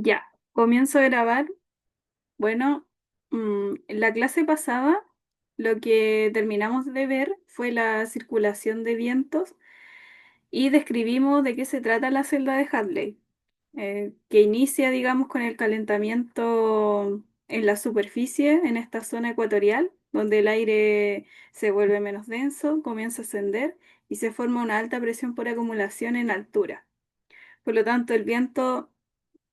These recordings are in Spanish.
Ya, comienzo a grabar. Bueno, en la clase pasada lo que terminamos de ver fue la circulación de vientos y describimos de qué se trata la celda de Hadley, que inicia, digamos, con el calentamiento en la superficie, en esta zona ecuatorial, donde el aire se vuelve menos denso, comienza a ascender y se forma una alta presión por acumulación en altura. Por lo tanto, el viento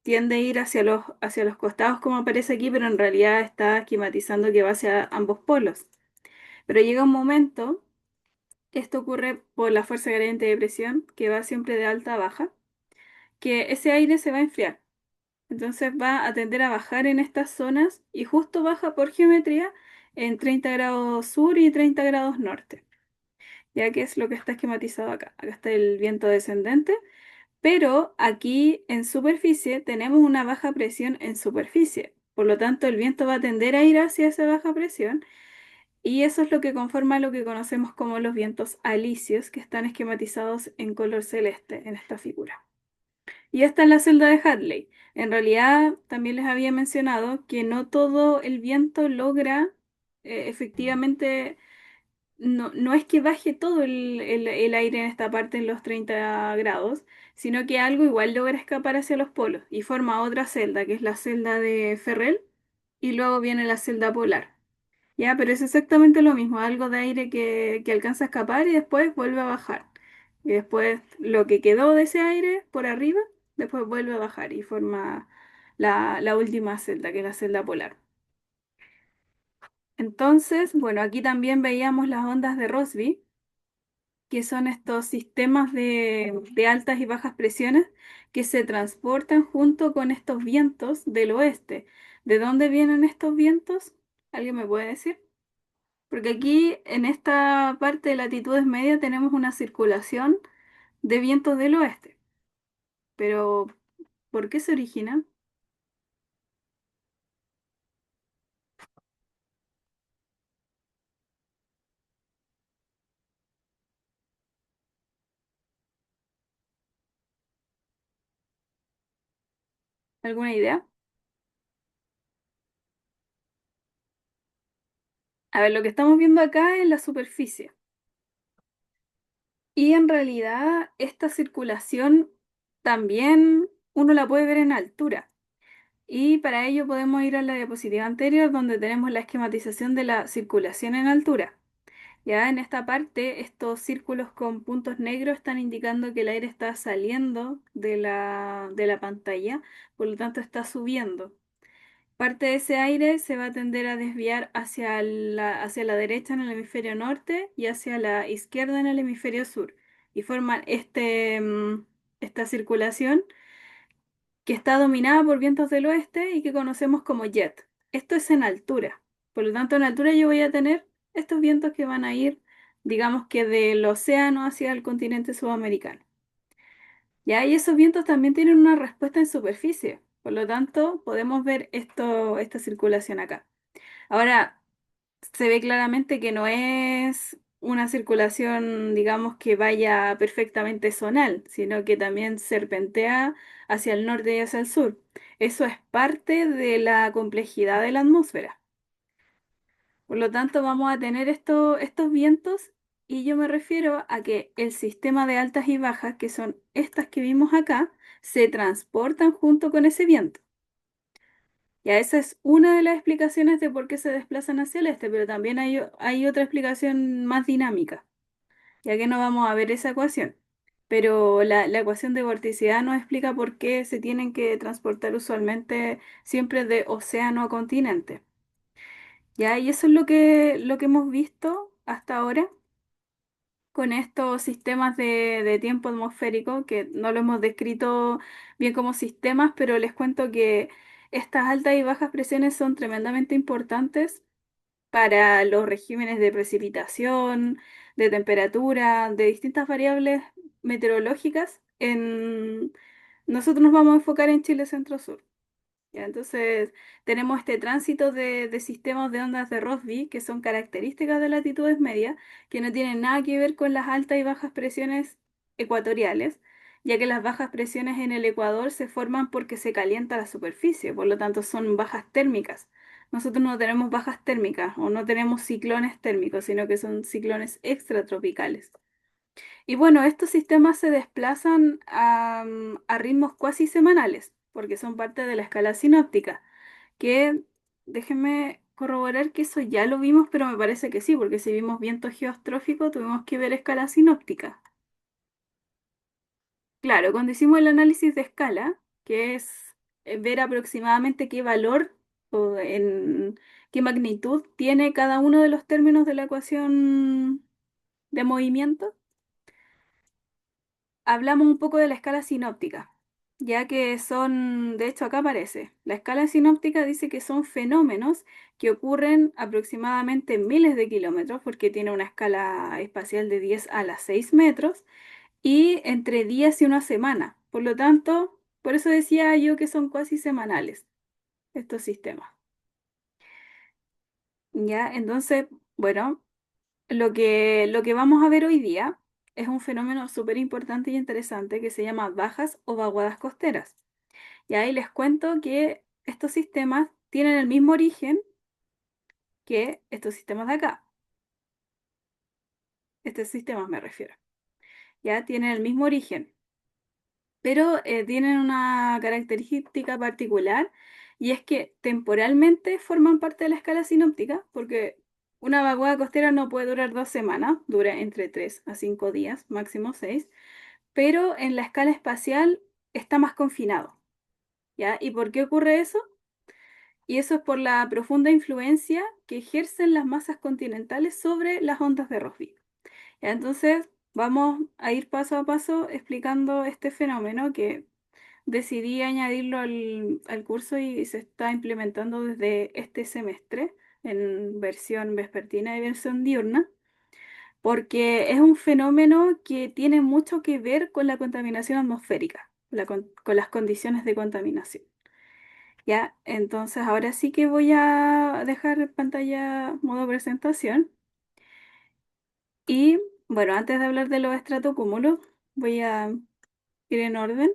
tiende a ir hacia los costados como aparece aquí, pero en realidad está esquematizando que va hacia ambos polos. Pero llega un momento, esto ocurre por la fuerza gradiente de presión, que va siempre de alta a baja, que ese aire se va a enfriar. Entonces va a tender a bajar en estas zonas y justo baja por geometría en 30 grados sur y 30 grados norte, ya que es lo que está esquematizado acá. Acá está el viento descendente. Pero aquí en superficie tenemos una baja presión en superficie. Por lo tanto, el viento va a tender a ir hacia esa baja presión y eso es lo que conforma lo que conocemos como los vientos alisios, que están esquematizados en color celeste en esta figura. Y esta es la celda de Hadley. En realidad, también les había mencionado que no todo el viento logra efectivamente, no es que baje todo el aire en esta parte en los 30 grados, sino que algo igual logra escapar hacia los polos y forma otra celda, que es la celda de Ferrel, y luego viene la celda polar. Ya, pero es exactamente lo mismo, algo de aire que alcanza a escapar y después vuelve a bajar. Y después lo que quedó de ese aire por arriba, después vuelve a bajar y forma la última celda, que es la celda polar. Entonces, bueno, aquí también veíamos las ondas de Rossby, que son estos sistemas de altas y bajas presiones que se transportan junto con estos vientos del oeste. ¿De dónde vienen estos vientos? ¿Alguien me puede decir? Porque aquí en esta parte de latitudes medias tenemos una circulación de vientos del oeste. Pero, ¿por qué se origina? ¿Alguna idea? A ver, lo que estamos viendo acá es la superficie. Y en realidad esta circulación también uno la puede ver en altura. Y para ello podemos ir a la diapositiva anterior donde tenemos la esquematización de la circulación en altura. Ya en esta parte, estos círculos con puntos negros están indicando que el aire está saliendo de la pantalla, por lo tanto está subiendo. Parte de ese aire se va a tender a desviar hacia la derecha en el hemisferio norte y hacia la izquierda en el hemisferio sur. Y forman esta circulación que está dominada por vientos del oeste y que conocemos como jet. Esto es en altura. Por lo tanto, en altura yo voy a tener estos vientos que van a ir, digamos que del océano hacia el continente sudamericano. Ya, y esos vientos también tienen una respuesta en superficie. Por lo tanto, podemos ver esta circulación acá. Ahora, se ve claramente que no es una circulación, digamos, que vaya perfectamente zonal, sino que también serpentea hacia el norte y hacia el sur. Eso es parte de la complejidad de la atmósfera. Por lo tanto, vamos a tener estos vientos y yo me refiero a que el sistema de altas y bajas, que son estas que vimos acá, se transportan junto con ese viento. Ya esa es una de las explicaciones de por qué se desplazan hacia el este, pero también hay otra explicación más dinámica, ya que no vamos a ver esa ecuación. Pero la ecuación de vorticidad nos explica por qué se tienen que transportar usualmente siempre de océano a continente. Ya, y eso es lo que hemos visto hasta ahora con estos sistemas de tiempo atmosférico, que no lo hemos descrito bien como sistemas, pero les cuento que estas altas y bajas presiones son tremendamente importantes para los regímenes de precipitación, de temperatura, de distintas variables meteorológicas. Nosotros nos vamos a enfocar en Chile Centro-Sur. ¿Ya? Entonces, tenemos este tránsito de sistemas de ondas de Rossby, que son características de latitudes medias, que no tienen nada que ver con las altas y bajas presiones ecuatoriales, ya que las bajas presiones en el ecuador se forman porque se calienta la superficie, por lo tanto son bajas térmicas. Nosotros no tenemos bajas térmicas o no tenemos ciclones térmicos, sino que son ciclones extratropicales. Y bueno, estos sistemas se desplazan a ritmos cuasi semanales, porque son parte de la escala sinóptica, que déjenme corroborar que eso ya lo vimos, pero me parece que sí, porque si vimos viento geostrófico tuvimos que ver escala sinóptica. Claro, cuando hicimos el análisis de escala, que es ver aproximadamente qué valor o en qué magnitud tiene cada uno de los términos de la ecuación de movimiento, hablamos un poco de la escala sinóptica, ya que son, de hecho acá aparece, la escala sinóptica dice que son fenómenos que ocurren aproximadamente en miles de kilómetros, porque tiene una escala espacial de 10 a la 6 metros, y entre días y una semana. Por lo tanto, por eso decía yo que son cuasi semanales estos sistemas. Ya, entonces, bueno, lo que vamos a ver hoy día es un fenómeno súper importante y interesante que se llama bajas o vaguadas costeras. Y ahí les cuento que estos sistemas tienen el mismo origen que estos sistemas de acá. Estos sistemas me refiero. Ya tienen el mismo origen, pero tienen una característica particular y es que temporalmente forman parte de la escala sinóptica, porque una vaguada costera no puede durar 2 semanas, dura entre 3 a 5 días, máximo 6, pero en la escala espacial está más confinado, ¿ya? ¿Y por qué ocurre eso? Y eso es por la profunda influencia que ejercen las masas continentales sobre las ondas de Rossby. ¿Ya? Entonces, vamos a ir paso a paso explicando este fenómeno que decidí añadirlo al curso y se está implementando desde este semestre en versión vespertina y versión diurna, porque es un fenómeno que tiene mucho que ver con la contaminación atmosférica, con las condiciones de contaminación. Ya, entonces ahora sí que voy a dejar pantalla modo presentación y bueno, antes de hablar de los estratocúmulos, voy a ir en orden,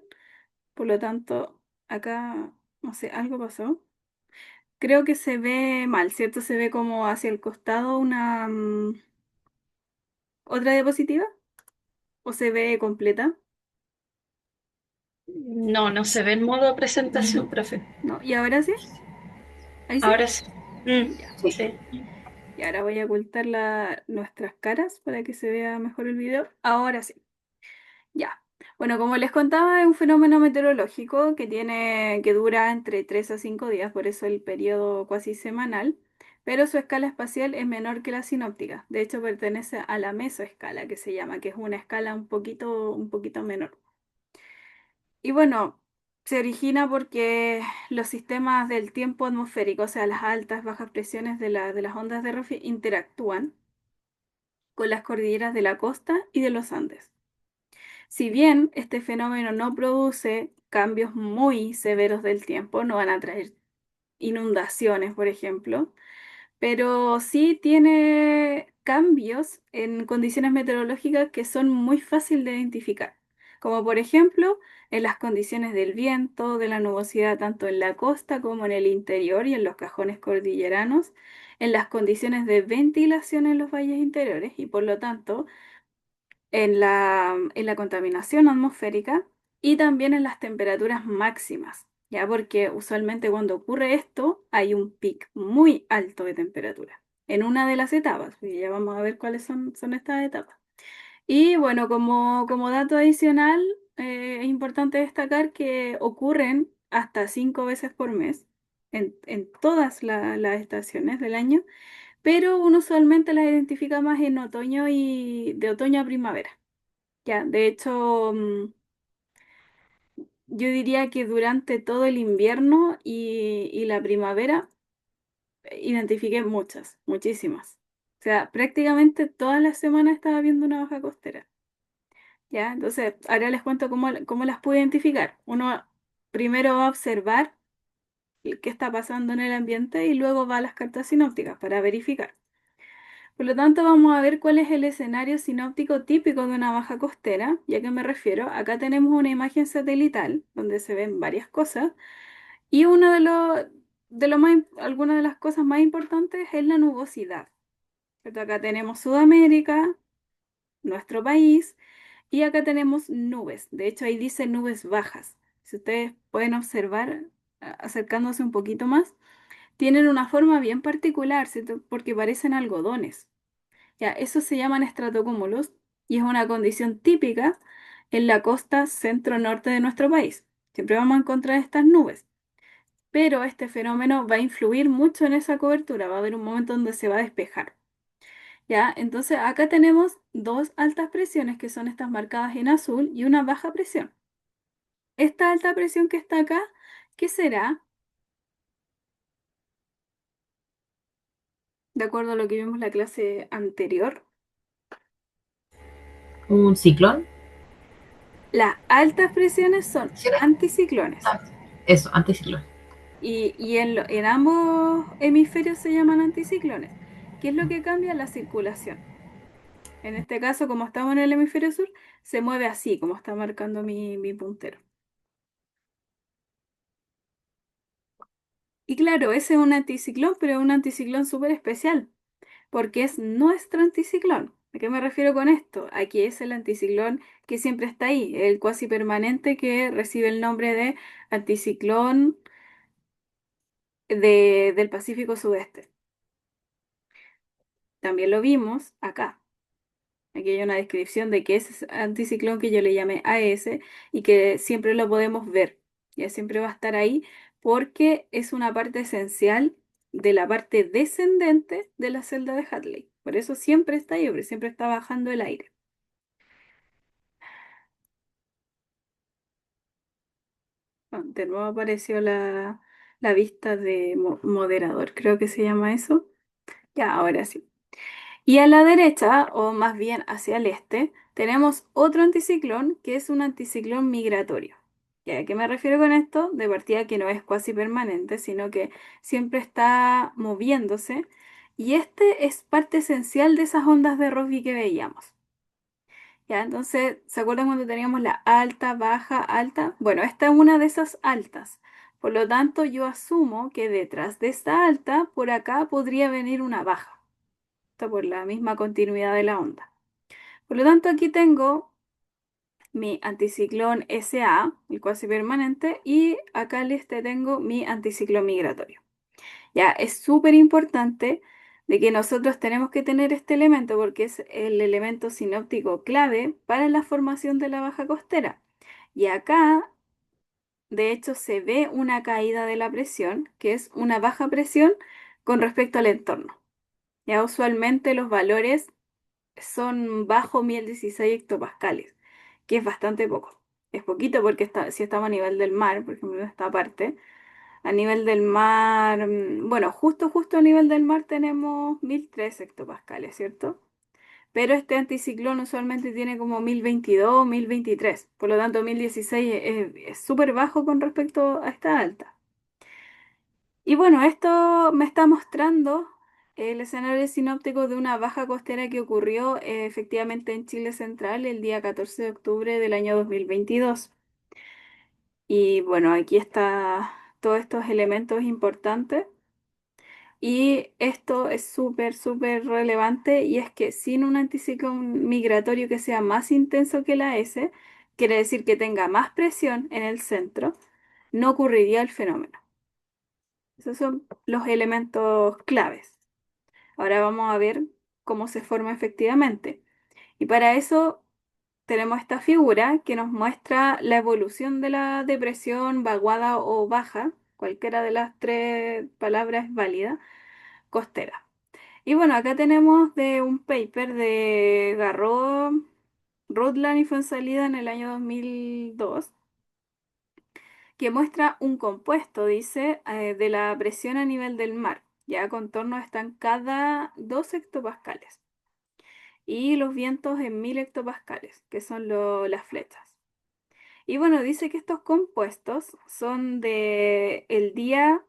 por lo tanto, acá, no sé, algo pasó. Creo que se ve mal, ¿cierto? Se ve como hacia el costado una otra diapositiva o se ve completa, No, no se ve en modo presentación, profe. ¿no? ¿Y ahora sí? ¿Ahí sí? Ahora sí. Ya. Sí. Y ahora voy a ocultar nuestras caras para que se vea mejor el video. Ahora sí. Ya. Bueno, como les contaba, es un fenómeno meteorológico que dura entre 3 a 5 días, por eso el periodo cuasi semanal, pero su escala espacial es menor que la sinóptica. De hecho, pertenece a la mesoescala, que se llama, que es una escala un poquito menor. Y bueno, se origina porque los sistemas del tiempo atmosférico, o sea, las altas, bajas presiones de las ondas de Rossby, interactúan con las cordilleras de la costa y de los Andes. Si bien este fenómeno no produce cambios muy severos del tiempo, no van a traer inundaciones, por ejemplo, pero sí tiene cambios en condiciones meteorológicas que son muy fáciles de identificar, como por ejemplo en las condiciones del viento, de la nubosidad tanto en la costa como en el interior y en los cajones cordilleranos, en las condiciones de ventilación en los valles interiores y por lo tanto en la contaminación atmosférica y también en las temperaturas máximas, ya porque usualmente cuando ocurre esto hay un pic muy alto de temperatura en una de las etapas, y ya vamos a ver cuáles son estas etapas. Y bueno, como dato adicional, es importante destacar que ocurren hasta 5 veces por mes en todas las estaciones del año, pero uno usualmente las identifica más en otoño y de otoño a primavera. Ya, de hecho, yo diría que durante todo el invierno y la primavera identifiqué muchas, muchísimas. O sea, prácticamente todas las semanas estaba viendo una baja costera. Ya, entonces ahora les cuento cómo las pude identificar. Uno primero va a observar qué está pasando en el ambiente y luego va a las cartas sinópticas para verificar. Por lo tanto, vamos a ver cuál es el escenario sinóptico típico de una baja costera. ¿Y a qué me refiero? Acá tenemos una imagen satelital donde se ven varias cosas y uno de lo más, alguna de las cosas más importantes es la nubosidad. ¿Cierto? Acá tenemos Sudamérica, nuestro país, y acá tenemos nubes. De hecho, ahí dice nubes bajas. Si ustedes pueden observar, acercándose un poquito más, tienen una forma bien particular, ¿cierto? Porque parecen algodones. Ya, eso se llaman estratocúmulos y es una condición típica en la costa centro-norte de nuestro país. Siempre vamos a encontrar estas nubes, pero este fenómeno va a influir mucho en esa cobertura. Va a haber un momento donde se va a despejar. Ya, entonces acá tenemos dos altas presiones que son estas marcadas en azul y una baja presión. Esta alta presión que está acá, ¿qué será? De acuerdo a lo que vimos en la clase anterior. Un ciclón. Las altas presiones son ¿Sí era? anticiclones. Ah, eso, anticiclón. Y en ambos hemisferios se llaman anticiclones. ¿Qué es lo que cambia? La circulación. En este caso, como estamos en el hemisferio sur, se mueve así, como está marcando mi puntero. Y claro, ese es un anticiclón, pero es un anticiclón súper especial, porque es nuestro anticiclón. ¿A qué me refiero con esto? Aquí es el anticiclón que siempre está ahí, el cuasi permanente que recibe el nombre de anticiclón del Pacífico Sudeste. También lo vimos acá. Aquí hay una descripción de que ese anticiclón que yo le llamé AS y que siempre lo podemos ver. Ya siempre va a estar ahí porque es una parte esencial de la parte descendente de la celda de Hadley. Por eso siempre está ahí, porque siempre está bajando el aire. Bueno, de nuevo apareció la vista de moderador, creo que se llama eso. Ya, ahora sí. Y a la derecha, o más bien hacia el este, tenemos otro anticiclón que es un anticiclón migratorio. ¿Y a qué me refiero con esto? De partida que no es cuasi permanente, sino que siempre está moviéndose. Y este es parte esencial de esas ondas de Rossby que veíamos. ¿Ya? Entonces, ¿se acuerdan cuando teníamos la alta, baja, alta? Bueno, esta es una de esas altas. Por lo tanto, yo asumo que detrás de esta alta, por acá podría venir una baja por la misma continuidad de la onda. Por lo tanto, aquí tengo mi anticiclón SA, el cuasi permanente, y acá al este tengo mi anticiclón migratorio. Ya es súper importante de que nosotros tenemos que tener este elemento porque es el elemento sinóptico clave para la formación de la baja costera. Y acá, de hecho, se ve una caída de la presión, que es una baja presión con respecto al entorno. Ya usualmente los valores son bajo 1016 hectopascales, que es bastante poco. Es poquito porque si estamos a nivel del mar, por ejemplo, en esta parte, a nivel del mar, bueno, justo a nivel del mar tenemos 1003 hectopascales, ¿cierto? Pero este anticiclón usualmente tiene como 1022, 1023, por lo tanto 1016 es súper bajo con respecto a esta alta. Y bueno, esto me está mostrando el escenario sinóptico de una baja costera que ocurrió efectivamente en Chile Central el día 14 de octubre del año 2022. Y bueno, aquí está todos estos elementos importantes. Y esto es súper relevante y es que sin un anticiclón migratorio que sea más intenso que la S, quiere decir que tenga más presión en el centro, no ocurriría el fenómeno. Esos son los elementos claves. Ahora vamos a ver cómo se forma efectivamente. Y para eso tenemos esta figura que nos muestra la evolución de la depresión vaguada o baja, cualquiera de las tres palabras es válida, costera. Y bueno, acá tenemos de un paper de Garreau, Rutland y Fonsalida en el año 2002 que muestra un compuesto, dice, de la presión a nivel del mar. Ya contornos están cada 2 hectopascales. Y los vientos en 1000 hectopascales, que son las flechas. Y bueno, dice que estos compuestos son de el día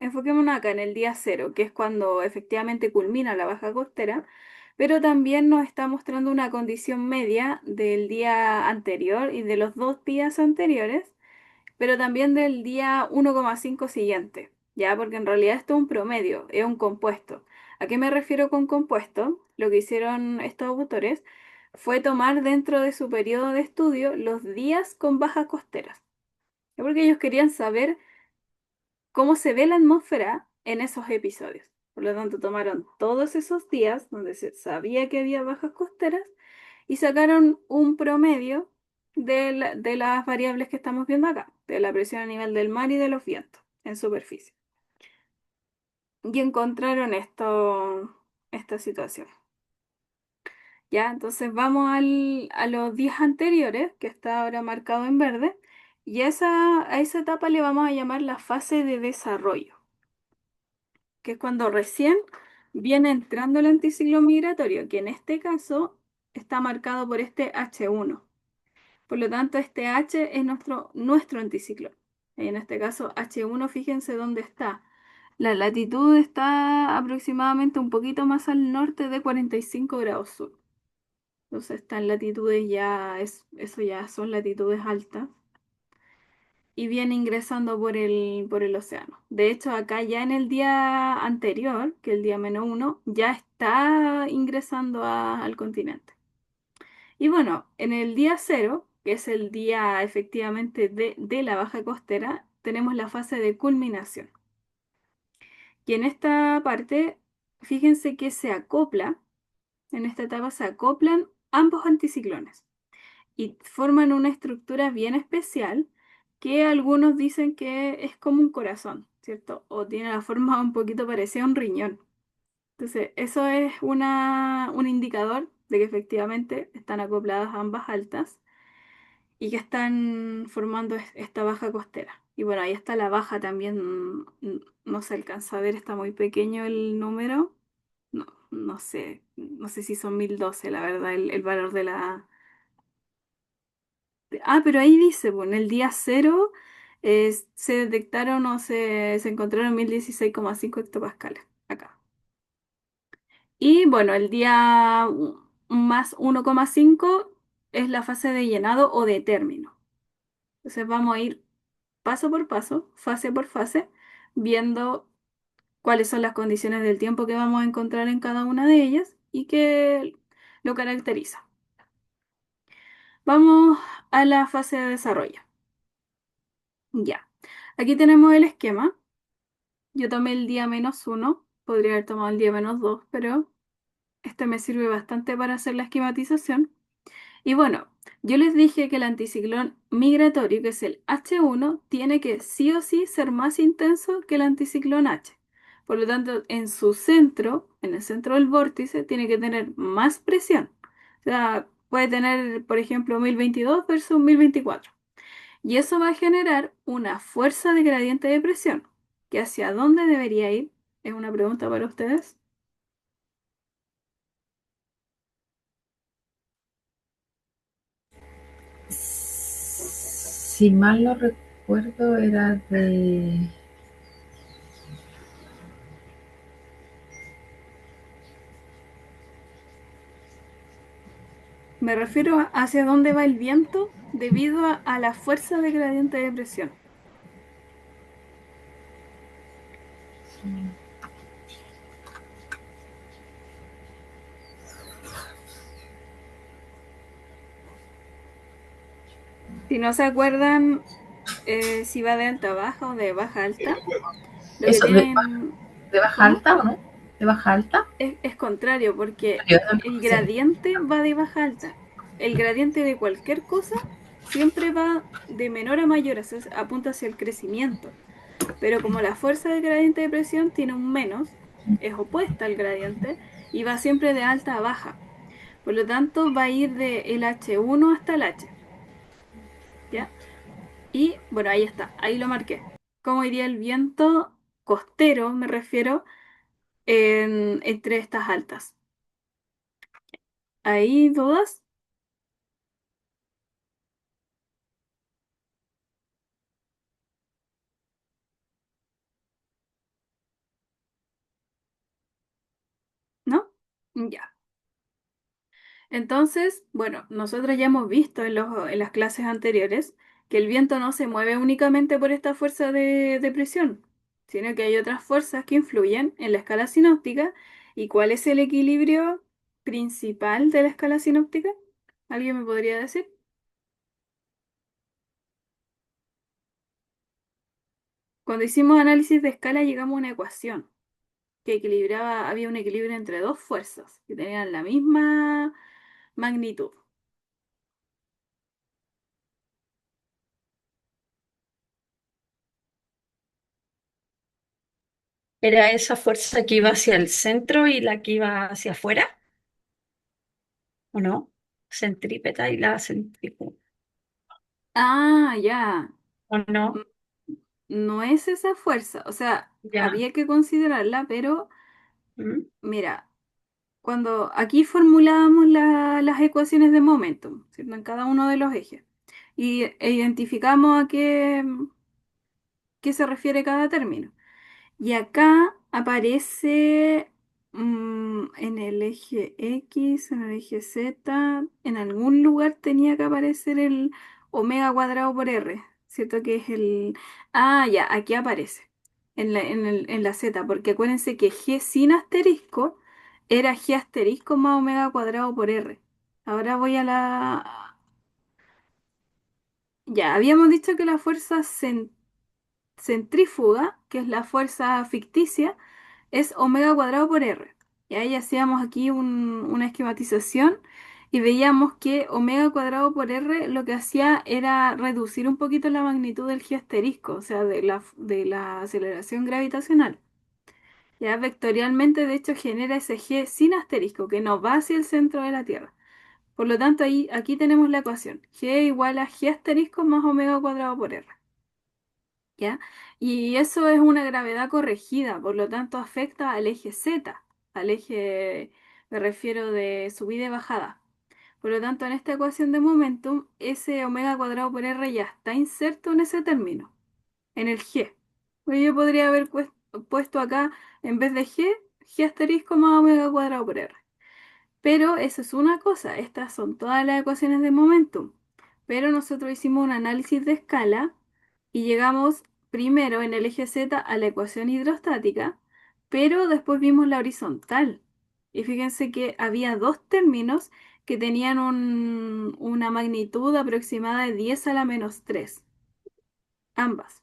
enfoquémonos acá en el día cero, que es cuando efectivamente culmina la baja costera, pero también nos está mostrando una condición media del día anterior y de los 2 días anteriores, pero también del día 1,5 siguiente, ¿ya? Porque en realidad esto es un promedio, es un compuesto. ¿A qué me refiero con compuesto? Lo que hicieron estos autores fue tomar dentro de su periodo de estudio los días con bajas costeras, ¿ya? Porque ellos querían saber cómo se ve la atmósfera en esos episodios. Por lo tanto, tomaron todos esos días donde se sabía que había bajas costeras y sacaron un promedio de las variables que estamos viendo acá, de la presión a nivel del mar y de los vientos en superficie. Y encontraron esta situación. Ya, entonces vamos a los días anteriores, que está ahora marcado en verde, y a esa etapa le vamos a llamar la fase de desarrollo, que es cuando recién viene entrando el anticiclón migratorio, que en este caso está marcado por este H1. Por lo tanto, este H es nuestro anticiclón. Y en este caso, H1, fíjense dónde está. La latitud está aproximadamente un poquito más al norte de 45 grados sur. Entonces, está en latitudes ya, eso ya son latitudes altas. Y viene ingresando por el océano. De hecho, acá ya en el día anterior, que el día -1, ya está ingresando al continente. Y bueno, en el día cero, que es el día efectivamente de la baja costera, tenemos la fase de culminación. Y en esta parte, fíjense que en esta etapa se acoplan ambos anticiclones y forman una estructura bien especial que algunos dicen que es como un corazón, ¿cierto? O tiene la forma un poquito parecida a un riñón. Entonces, eso es un indicador de que efectivamente están acopladas ambas altas y que están formando esta baja costera. Y bueno, ahí está la baja también, no se alcanza a ver, está muy pequeño el número. No, no sé si son 1012 la verdad, el valor de la... pero ahí dice, bueno, en el día cero se detectaron o se encontraron 1016,5 hectopascales acá. Y bueno, el día más 1,5 es la fase de llenado o de término. Entonces vamos a ir paso por paso, fase por fase, viendo cuáles son las condiciones del tiempo que vamos a encontrar en cada una de ellas y qué lo caracteriza. Vamos a la fase de desarrollo. Ya, aquí tenemos el esquema. Yo tomé el día -1, podría haber tomado el día -2, pero este me sirve bastante para hacer la esquematización. Y bueno, yo les dije que el anticiclón migratorio, que es el H1, tiene que sí o sí ser más intenso que el anticiclón H. Por lo tanto, en su centro, en el centro del vórtice, tiene que tener más presión. O sea, puede tener, por ejemplo, 1022 versus 1024. Y eso va a generar una fuerza de gradiente de presión. ¿Que hacia dónde debería ir? Es una pregunta para ustedes. Si mal no recuerdo, era de... Me refiero a hacia dónde va el viento debido a la fuerza de gradiente de presión. Si no se acuerdan si va de alta a baja o de baja a alta, lo que Eso, tienen, de baja ¿cómo? alta o no? ¿De baja alta? Es contrario, porque Yo el sí. gradiente va de baja a alta. El gradiente de cualquier cosa siempre va de menor a mayor, o sea, apunta hacia el crecimiento. Pero como la fuerza del gradiente de presión tiene un menos, es opuesta al gradiente y va siempre de alta a baja. Por lo tanto, va a ir de el H1 hasta el H, ¿ya? Y bueno, ahí está, ahí lo marqué. ¿Cómo iría el viento costero, me refiero, entre estas altas? ¿Hay dudas? Ya. Entonces, bueno, nosotros ya hemos visto en las clases anteriores que el viento no se mueve únicamente por esta fuerza de presión, sino que hay otras fuerzas que influyen en la escala sinóptica. ¿Y cuál es el equilibrio principal de la escala sinóptica? ¿Alguien me podría decir? Cuando hicimos análisis de escala llegamos a una ecuación que equilibraba, había un equilibrio entre dos fuerzas que tenían la misma magnitud. ¿Era esa fuerza que iba hacia el centro y la que iba hacia afuera? ¿O no? Centrípeta y la centrífuga. Ah, ya. ¿O no? No es esa fuerza, o sea, Ya. había que considerarla, pero ¿Mm? mira, cuando aquí formulábamos las ecuaciones de momentum, ¿cierto? En cada uno de los ejes, e identificamos a qué se refiere cada término. Y acá aparece en el eje X, en el eje Z, en algún lugar tenía que aparecer el omega cuadrado por R, ¿cierto? Que es el... Ah, ya, aquí aparece, en la Z, porque acuérdense que G sin asterisco era G asterisco más omega cuadrado por R. Ahora voy a la... Ya, habíamos dicho que la fuerza centrífuga, que es la fuerza ficticia, es omega cuadrado por R. Y ahí hacíamos aquí una esquematización y veíamos que omega cuadrado por R lo que hacía era reducir un poquito la magnitud del G asterisco, o sea, de la aceleración gravitacional. Ya vectorialmente, de hecho, genera ese G sin asterisco que no va hacia el centro de la Tierra. Por lo tanto, ahí, aquí tenemos la ecuación. G igual a G asterisco más omega cuadrado por R. ¿Ya? Y eso es una gravedad corregida, por lo tanto afecta al eje Z, al eje, me refiero de subida y bajada. Por lo tanto, en esta ecuación de momentum, ese omega cuadrado por R ya está inserto en ese término, en el G. Pues yo podría haber puesto acá, en vez de G, G asterisco más omega cuadrado por R. Pero eso es una cosa, estas son todas las ecuaciones de momentum. Pero nosotros hicimos un análisis de escala y llegamos primero en el eje Z a la ecuación hidrostática, pero después vimos la horizontal. Y fíjense que había dos términos que tenían una magnitud aproximada de 10 a la menos 3, ambas.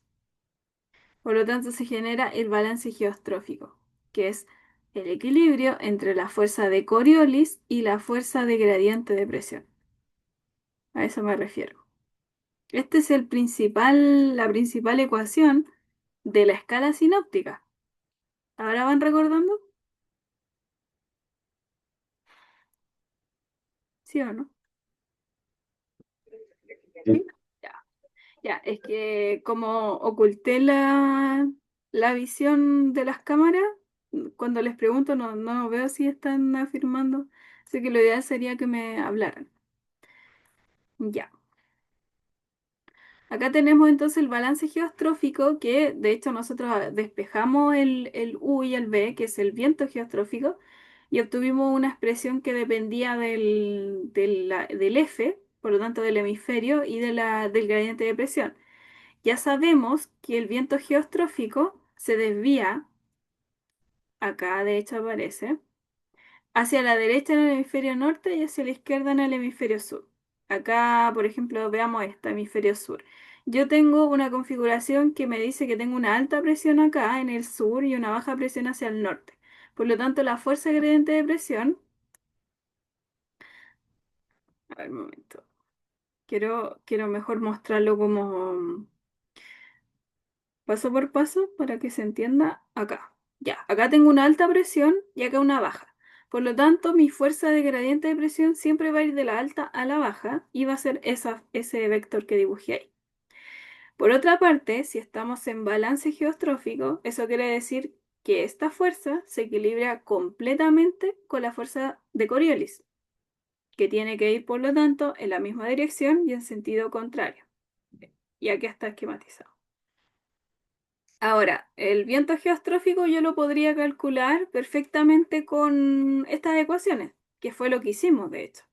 Por lo tanto, se genera el balance geostrófico, que es el equilibrio entre la fuerza de Coriolis y la fuerza de gradiente de presión. A eso me refiero. Este es la principal ecuación de la escala sinóptica. ¿Ahora van recordando? ¿Sí o no? ¿Sí? Ya, ya, es que como oculté la visión de las cámaras, cuando les pregunto no veo si están afirmando, así que lo ideal sería que me hablaran. Ya. Acá tenemos entonces el balance geostrófico, que de hecho nosotros despejamos el U y el V, que es el viento geostrófico, y obtuvimos una expresión que dependía del F, por lo tanto del hemisferio, y del gradiente de presión. Ya sabemos que el viento geostrófico se desvía, acá de hecho aparece, hacia la derecha en el hemisferio norte y hacia la izquierda en el hemisferio sur. Acá, por ejemplo, veamos este hemisferio sur. Yo tengo una configuración que me dice que tengo una alta presión acá en el sur y una baja presión hacia el norte. Por lo tanto, la fuerza gradiente de presión, a ver, un momento, quiero mejor mostrarlo como paso por paso para que se entienda acá. Ya, acá tengo una alta presión y acá una baja. Por lo tanto, mi fuerza de gradiente de presión siempre va a ir de la alta a la baja y va a ser ese vector que dibujé ahí. Por otra parte, si estamos en balance geostrófico, eso quiere decir que esta fuerza se equilibra completamente con la fuerza de Coriolis, que tiene que ir, por lo tanto, en la misma dirección y en sentido contrario. Y aquí está esquematizado. Ahora, el viento geostrófico yo lo podría calcular perfectamente con estas ecuaciones, que fue lo que hicimos, de hecho.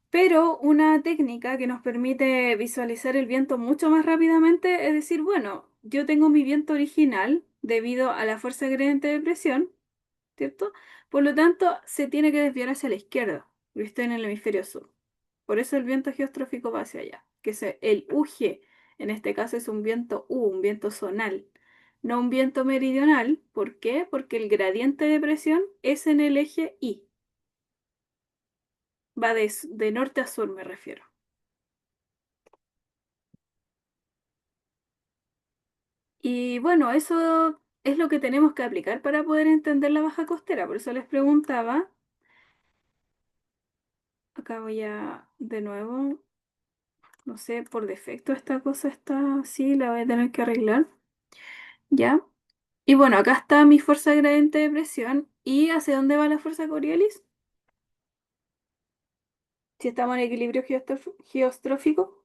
Pero una técnica que nos permite visualizar el viento mucho más rápidamente es decir, bueno, yo tengo mi viento original debido a la fuerza gradiente de presión, ¿cierto? Por lo tanto, se tiene que desviar hacia la izquierda, porque estoy en el hemisferio sur. Por eso el viento geostrófico va hacia allá, que es el UG. En este caso es un viento U, un viento zonal, no un viento meridional. ¿Por qué? Porque el gradiente de presión es en el eje Y. Va de norte a sur, me refiero. Y bueno, eso es lo que tenemos que aplicar para poder entender la baja costera. Por eso les preguntaba, acá voy a de nuevo, no sé, por defecto esta cosa está así, la voy a tener que arreglar, ¿ya? Y bueno, acá está mi fuerza gradiente de presión. ¿Y hacia dónde va la fuerza Coriolis? Si estamos en equilibrio geostrófico.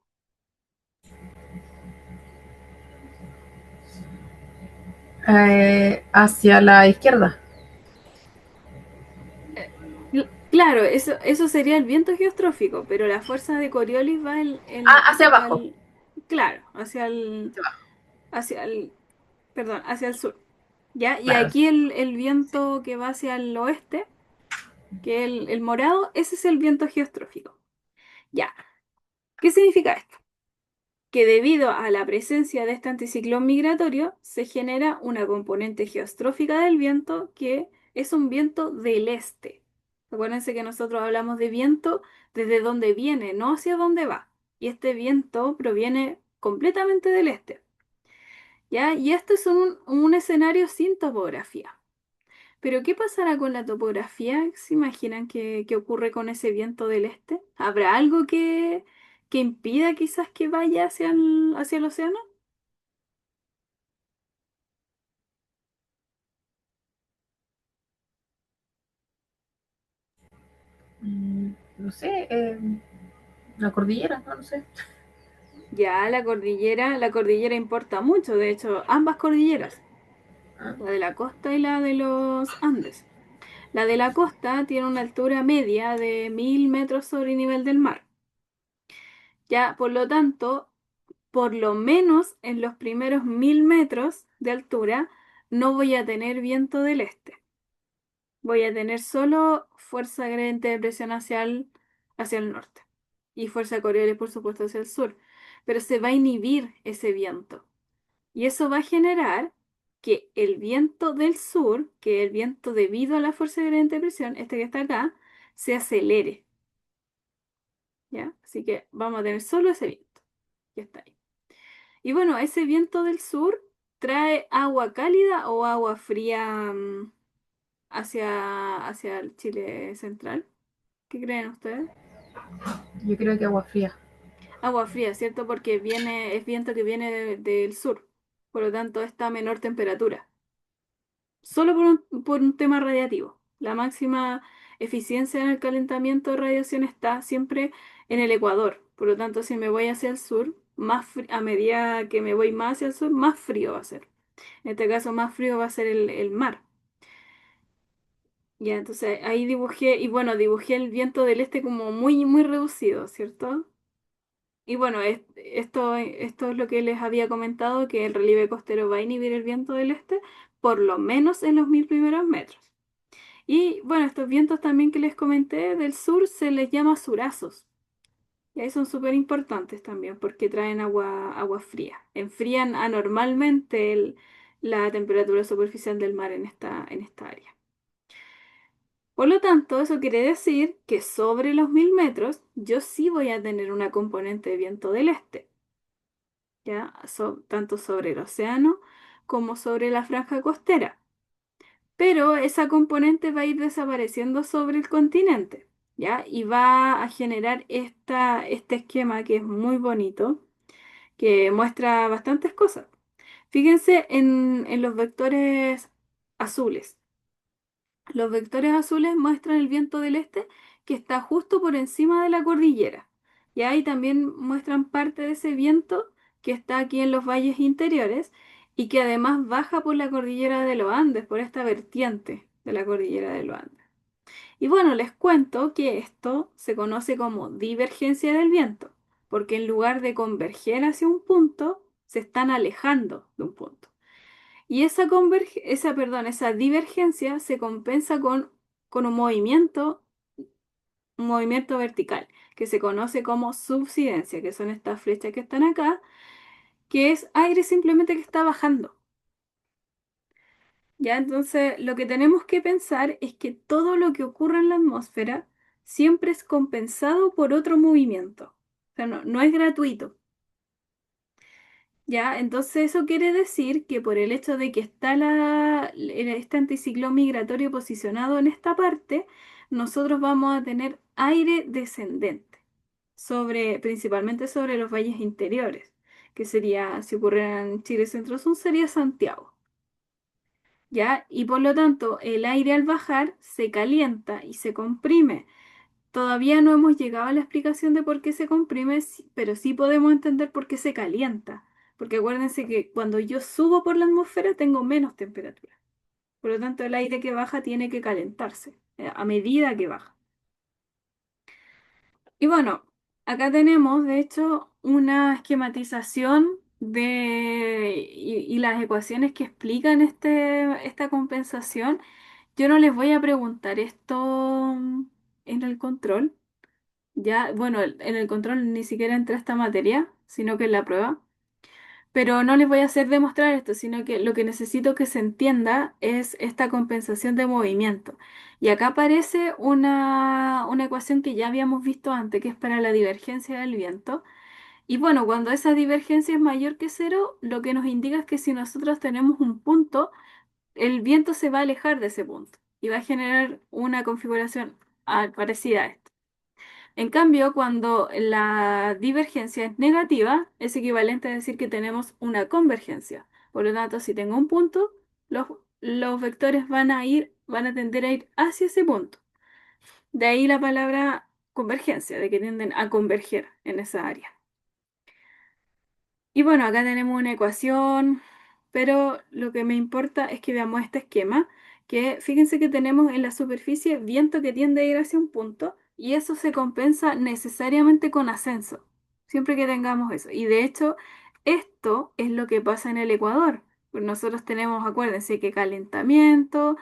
Hacia la izquierda. Claro, eso sería el viento geostrófico, pero la fuerza de Coriolis va Ah, hacia abajo. claro, Hacia abajo, hacia el, perdón, hacia el sur. ¿Ya? Y claro. aquí el Sí. viento que va hacia el oeste, que es el morado, ese es el viento geostrófico. Ya. ¿Qué significa esto? Que debido a la presencia de este anticiclón migratorio, se genera una componente geostrófica del viento que es un viento del este. Acuérdense que nosotros hablamos de viento desde donde viene, no hacia dónde va. Y este viento proviene completamente del este. ¿Ya? Y esto es un escenario sin topografía. Pero ¿qué pasará con la topografía? ¿Se imaginan qué ocurre con ese viento del este? ¿Habrá algo que impida quizás que vaya hacia el océano? No sé, la cordillera, no sé. Ya la cordillera importa mucho, de hecho, ambas cordilleras, Ah, la de la costa y la de los Andes. La de la costa tiene una altura media de 1000 metros sobre nivel del mar. Ya, por lo tanto, por lo menos en los primeros 1000 metros de altura, no voy a tener viento del este. Voy a tener solo fuerza gradiente de presión hacia el norte y fuerza Coriolis, por supuesto, hacia el sur. Pero se va a inhibir ese viento. Y eso va a generar que el viento del sur, que el viento debido a la fuerza gradiente de presión, este que está acá, se acelere. ¿Ya? Así que vamos a tener solo ese viento que está ahí. Y bueno, ese viento del sur trae agua cálida o agua fría hacia el Chile central. ¿Qué creen ustedes? yo creo que agua fría. Agua fría, ¿cierto? Porque es viento que viene del sur. Por lo tanto, está a menor temperatura. Solo por un tema radiativo. La máxima eficiencia en el calentamiento de radiación está siempre en el ecuador. Por lo tanto, si me voy hacia el sur, a medida que me voy más hacia el sur, más frío va a ser. En este caso, más frío va a ser el mar. Ya, entonces ahí dibujé, y bueno, dibujé el viento del este como muy, muy reducido, ¿cierto? Y bueno, esto es lo que les había comentado, que el relieve costero va a inhibir el viento del este, por lo menos en los 1000 primeros metros. Y bueno, estos vientos también que les comenté del sur se les llama surazos. Y ahí son súper importantes también porque traen agua fría. Enfrían anormalmente la temperatura superficial del mar en esta área. Por lo tanto, eso quiere decir que sobre los 1000 metros yo sí voy a tener una componente de viento del este, ¿ya? Tanto sobre el océano como sobre la franja costera. Pero esa componente va a ir desapareciendo sobre el continente, ¿ya? Y va a generar este esquema que es muy bonito, que muestra bastantes cosas. Fíjense en los vectores azules. Los vectores azules muestran el viento del este que está justo por encima de la cordillera. Y ahí también muestran parte de ese viento que está aquí en los valles interiores. y que además baja por la cordillera de los Andes, por esta vertiente de la cordillera de los Andes. Y bueno, les cuento que esto se conoce como divergencia del viento, porque en lugar de converger hacia un punto, se están alejando de un punto. Y esa divergencia se compensa con un movimiento vertical, que se conoce como subsidencia, que son estas flechas que están acá, que es aire simplemente que está bajando. Ya, entonces lo que tenemos que pensar es que todo lo que ocurre en la atmósfera siempre es compensado por otro movimiento. O sea, no es gratuito. Ya, entonces eso quiere decir que por el hecho de que está este anticiclón migratorio posicionado en esta parte, nosotros vamos a tener aire descendente principalmente sobre los valles interiores, que sería, si ocurriera en Chile Centro Sur, sería Santiago. ¿Ya? Y por lo tanto, el aire al bajar se calienta y se comprime. Todavía no hemos llegado a la explicación de por qué se comprime, pero sí podemos entender por qué se calienta. Porque acuérdense que cuando yo subo por la atmósfera tengo menos temperatura. Por lo tanto, el aire que baja tiene que calentarse a medida que baja. Y bueno, acá tenemos, de hecho, una esquematización y las ecuaciones que explican esta compensación. Yo no les voy a preguntar esto en el control. Ya, bueno, en el control ni siquiera entra esta materia, sino que en la prueba. Pero no les voy a hacer demostrar esto, sino que lo que necesito que se entienda es esta compensación de movimiento. Y acá aparece una ecuación que ya habíamos visto antes, que es para la divergencia del viento. Y bueno, cuando esa divergencia es mayor que cero, lo que nos indica es que si nosotros tenemos un punto, el viento se va a alejar de ese punto y va a generar una configuración parecida a esta. En cambio, cuando la divergencia es negativa, es equivalente a decir que tenemos una convergencia. Por lo tanto, si tengo un punto, los, los vectores van a tender a ir hacia ese punto. De ahí la palabra convergencia, de que tienden a converger en esa área. Y bueno, acá tenemos una ecuación, pero lo que me importa es que veamos este esquema, que fíjense que tenemos en la superficie viento que tiende a ir hacia un punto y eso se compensa necesariamente con ascenso, siempre que tengamos eso. Y de hecho, esto es lo que pasa en el Ecuador. Pues nosotros tenemos, acuérdense, que calentamiento,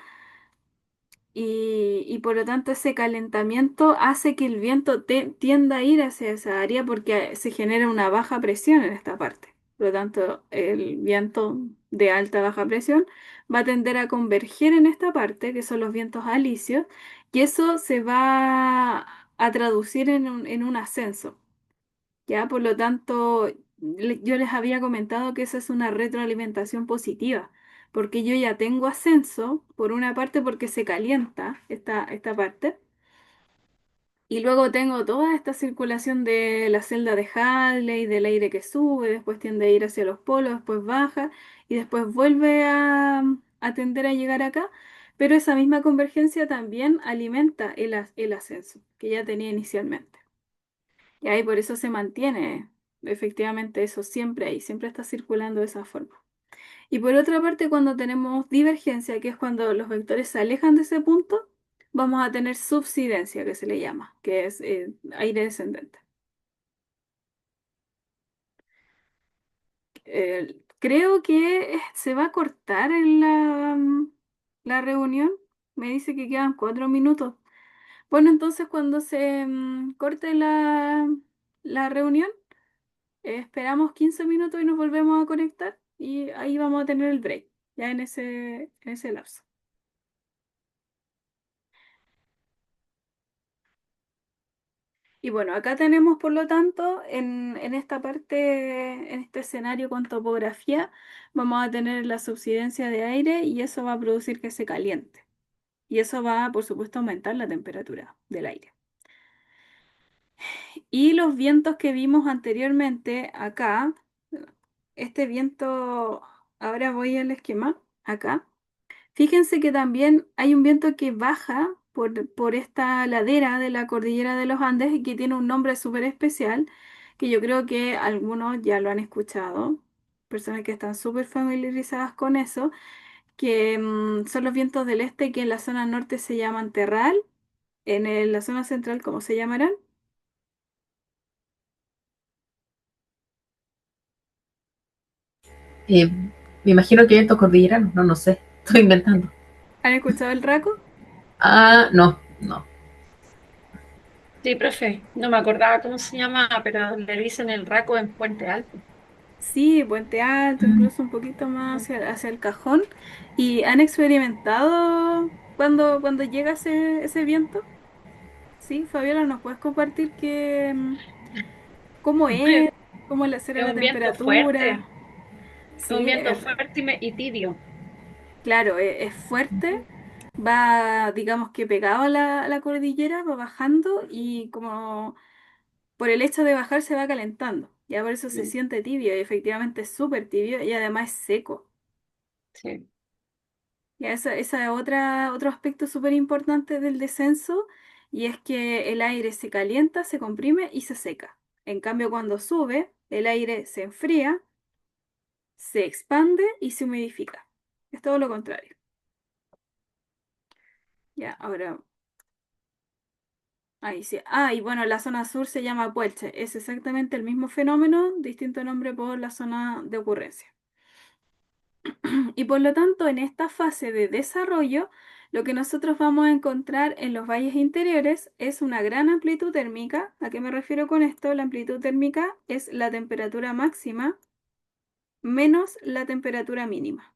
y por lo tanto ese calentamiento hace que el viento tienda a ir hacia esa área porque se genera una baja presión en esta parte. Por lo tanto, el viento de alta baja presión va a tender a converger en esta parte, que son los vientos alisios, y eso se va a traducir en un ascenso. ¿Ya? Por lo tanto, yo les había comentado que esa es una retroalimentación positiva, porque yo ya tengo ascenso, por una parte porque se calienta esta parte, y luego tengo toda esta circulación de la celda de Halley, del aire que sube, después tiende a ir hacia los polos, después baja, y después vuelve a tender a llegar acá, pero esa misma convergencia también alimenta el ascenso que ya tenía inicialmente. Y ahí por eso se mantiene efectivamente eso siempre ahí, siempre está circulando de esa forma. Y por otra parte, cuando tenemos divergencia, que es cuando los vectores se alejan de ese punto, vamos a tener subsidencia, que se le llama, que es aire descendente. Creo que se va a cortar la reunión. Me dice que quedan 4 minutos. Bueno, entonces cuando se corte la reunión, esperamos 15 minutos y nos volvemos a conectar y ahí vamos a tener el break, ya en ese lapso. Y bueno, acá tenemos por lo tanto en esta parte, en este escenario con topografía, vamos a tener la subsidencia de aire y eso va a producir que se caliente. Y eso va, por supuesto, a aumentar la temperatura del aire. Y los vientos que vimos anteriormente acá, este viento, ahora voy al esquema, acá. Fíjense que también hay un viento que baja por esta ladera de la cordillera de los Andes y que tiene un nombre súper especial, que yo creo que algunos ya lo han escuchado. personas que están súper familiarizadas con eso, que son los vientos del este que en la zona norte se llaman terral, la zona central, ¿cómo se llamarán? Eh, Me imagino que vientos cordilleranos, no, no sé, estoy inventando. ¿Han escuchado el raco? Ah, no, no. Sí, profe, no me acordaba cómo se llamaba, pero le dicen el raco en Puente Alto. Sí, Puente Alto, Mm. incluso un poquito más hacia el Cajón. ¿Y han experimentado cuando llega ese viento? Sí, Fabiola, ¿nos puedes compartir cómo Es es, cómo será es la un viento fuerte, temperatura? es un Sí, viento fuerte y tibio. claro, es fuerte, va, digamos que pegado a la cordillera, va bajando y como por el hecho de bajar se va calentando. Ya por eso se Mm, siente tibio y efectivamente es súper tibio y además es seco. sí, Ya esa es otro aspecto súper importante del descenso y es que el aire se calienta, se comprime y se seca. En cambio, cuando sube, el aire se enfría, se expande y se humidifica. Es todo lo contrario. Ya, ahora, ahí sí. Ah, y bueno, la zona sur se llama Puelche. Es exactamente el mismo fenómeno, distinto nombre por la zona de ocurrencia. Y por lo tanto, en esta fase de desarrollo, lo que nosotros vamos a encontrar en los valles interiores es una gran amplitud térmica. ¿A qué me refiero con esto? La amplitud térmica es la temperatura máxima menos la temperatura mínima.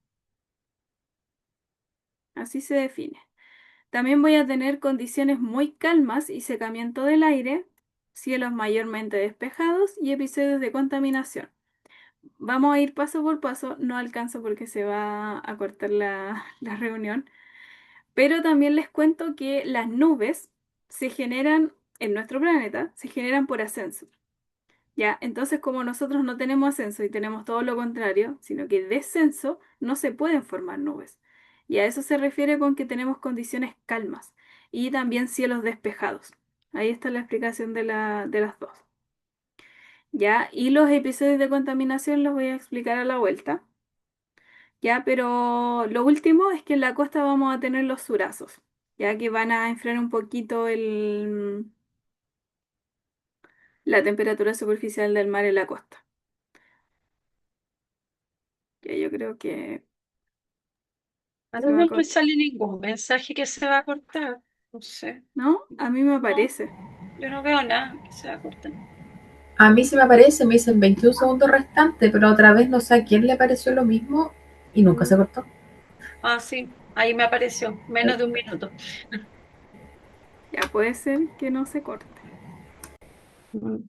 Así se define. También voy a tener condiciones muy calmas y secamiento del aire, cielos mayormente despejados y episodios de contaminación. Vamos a ir paso por paso, no alcanzo porque se va a cortar la reunión. Pero también les cuento que las nubes se generan en nuestro planeta, se generan por ascenso. Ya, entonces como nosotros no tenemos ascenso y tenemos todo lo contrario, sino que descenso, no se pueden formar nubes. Y a eso se refiere con que tenemos condiciones calmas y también cielos despejados. Ahí está la explicación de las dos. Ya, y los episodios de contaminación los voy a explicar a la vuelta. Ya, pero lo último es que en la costa vamos a tener los surazos, ya que van a enfriar un poquito la temperatura superficial del mar en la costa. Ya yo creo que a se mí va a no me cortar. sale ningún mensaje que se va a cortar, no sé, ¿No? A mí me no, parece. yo no veo nada que se va a cortar. A mí sí me aparece, me dicen 21 segundos restantes, pero otra vez no sé a quién le pareció lo mismo y nunca Mm, se cortó. Ah, sí, ahí me apareció, menos de un minuto. ya puede ser que no se corte. Mm.